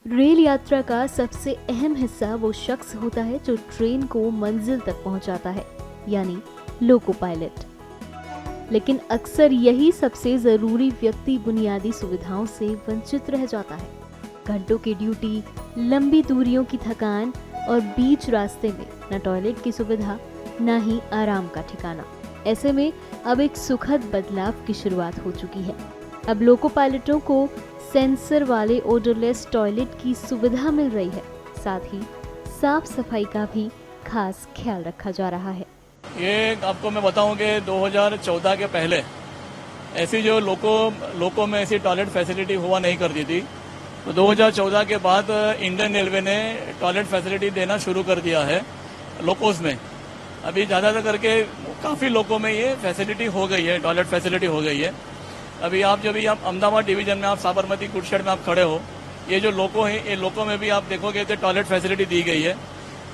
Rail यात्रा का सबसे अहम हिस्सा वो शख्स होता है जो ट्रेन को मंजिल तक पहुंचाता है, यानी लोको पायलट। लेकिन अक्सर यही सबसे जरूरी व्यक्ति बुनियादी सुविधाओं से वंचित रह जाता है। घंटों की ड्यूटी, लंबी दूरियों की थकान और बीच रास्ते में न टॉयलेट की सुविधा न ही आराम का ठिकाना। ऐसे में अब एक सुखद बदलाव की शुरुआत हो चुकी है। अब लोको पायलटों को सेंसर वाले ओडरलेस टॉयलेट की सुविधा मिल रही है। साथ ही साफ सफाई का भी खास ख्याल रखा जा रहा है। ये आपको मैं बताऊं कि 2014 के पहले ऐसी जो लोको में ऐसी टॉयलेट फैसिलिटी हुआ नहीं करती थी। तो 2014 के बाद इंडियन रेलवे ने टॉयलेट फैसिलिटी देना शुरू कर दिया है लोकोस में। अभी ज़्यादातर करके काफ़ी लोको में ये फैसिलिटी हो गई है, टॉयलेट फैसिलिटी हो गई है। अभी आप जब आप अहमदाबाद डिवीजन में, आप साबरमती गुडशेड में आप खड़े हो, ये जो लोको है, ये लोको में भी आप देखोगे तो टॉयलेट फैसिलिटी दी गई है।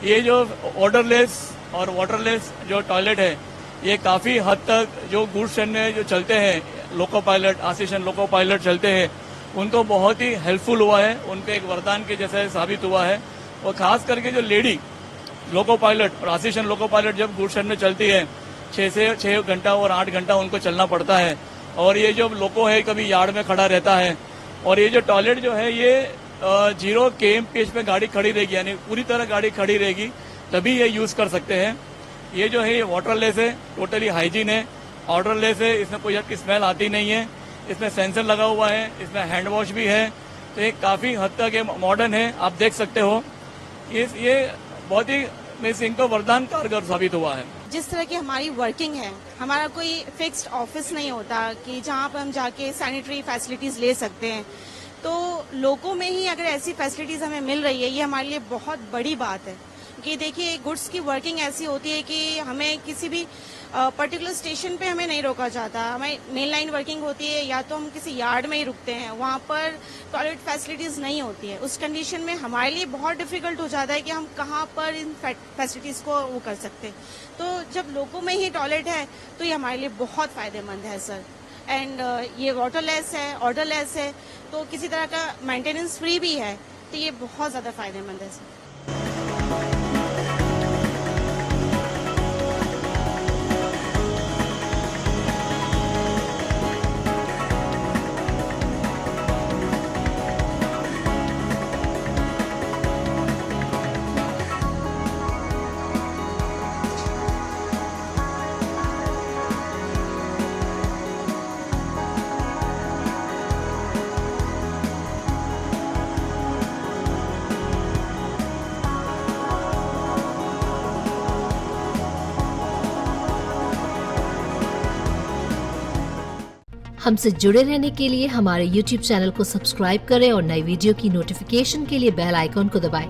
ये जो ऑर्डरलेस और वाटरलेस जो टॉयलेट है, ये काफ़ी हद तक जो गुड्स ट्रेन में जो चलते हैं लोको पायलट, आशीषन लोको पायलट चलते हैं, उनको बहुत ही हेल्पफुल हुआ है। उनको एक वरदान के जैसे साबित हुआ है। और खास करके जो लेडी लोको पायलट और आशीषन लोको पायलट जब गुड्स ट्रेन में चलती है, 6 घंटा और 8 घंटा उनको चलना पड़ता है। और ये जो लोको है कभी यार्ड में खड़ा रहता है। और ये जो टॉयलेट जो है ये 0 km/h पे गाड़ी खड़ी रहेगी, यानी पूरी तरह गाड़ी खड़ी रहेगी, तभी ये यूज कर सकते हैं। ये जो है ये वाटरलेस है, टोटली हाइजीन है, ऑर्डरलेस है, इसमें कोई आपकी स्मेल आती नहीं है। इसमें सेंसर लगा हुआ है, इसमें हैंड वॉश भी है। तो ये काफी हद तक ये मॉडर्न है, आप देख सकते हो। ये बहुत ही इनको वरदान कारगर साबित हुआ है। जिस तरह की हमारी वर्किंग है, हमारा कोई फिक्स्ड ऑफिस नहीं होता कि जहाँ पर हम जाके सैनिटरी फैसिलिटीज ले सकते हैं। तो लोको में ही अगर ऐसी फैसिलिटीज हमें मिल रही है, ये हमारे लिए बहुत बड़ी बात है। कि देखिए, गुड्स की वर्किंग ऐसी होती है कि हमें किसी भी पर्टिकुलर स्टेशन पे हमें नहीं रोका जाता। हमें मेन लाइन वर्किंग होती है, या तो हम किसी यार्ड में ही रुकते हैं, वहाँ पर टॉयलेट फैसिलिटीज नहीं होती है। उस कंडीशन में हमारे लिए बहुत डिफिकल्ट हो जाता है कि हम कहाँ पर इन फैसिलिटीज को वो कर सकते हैं। तो जब लोको में ही टॉयलेट है तो ये हमारे लिए बहुत फायदेमंद है सर। एंड ये वाटरलेस है, ऑर्डरलेस है, तो किसी तरह का मेंटेनेंस फ्री भी है, तो ये बहुत ज्यादा फायदेमंद है सर। हमसे जुड़े रहने के लिए हमारे YouTube चैनल को सब्सक्राइब करें और नई वीडियो की नोटिफिकेशन के लिए बेल आइकॉन को दबाएं।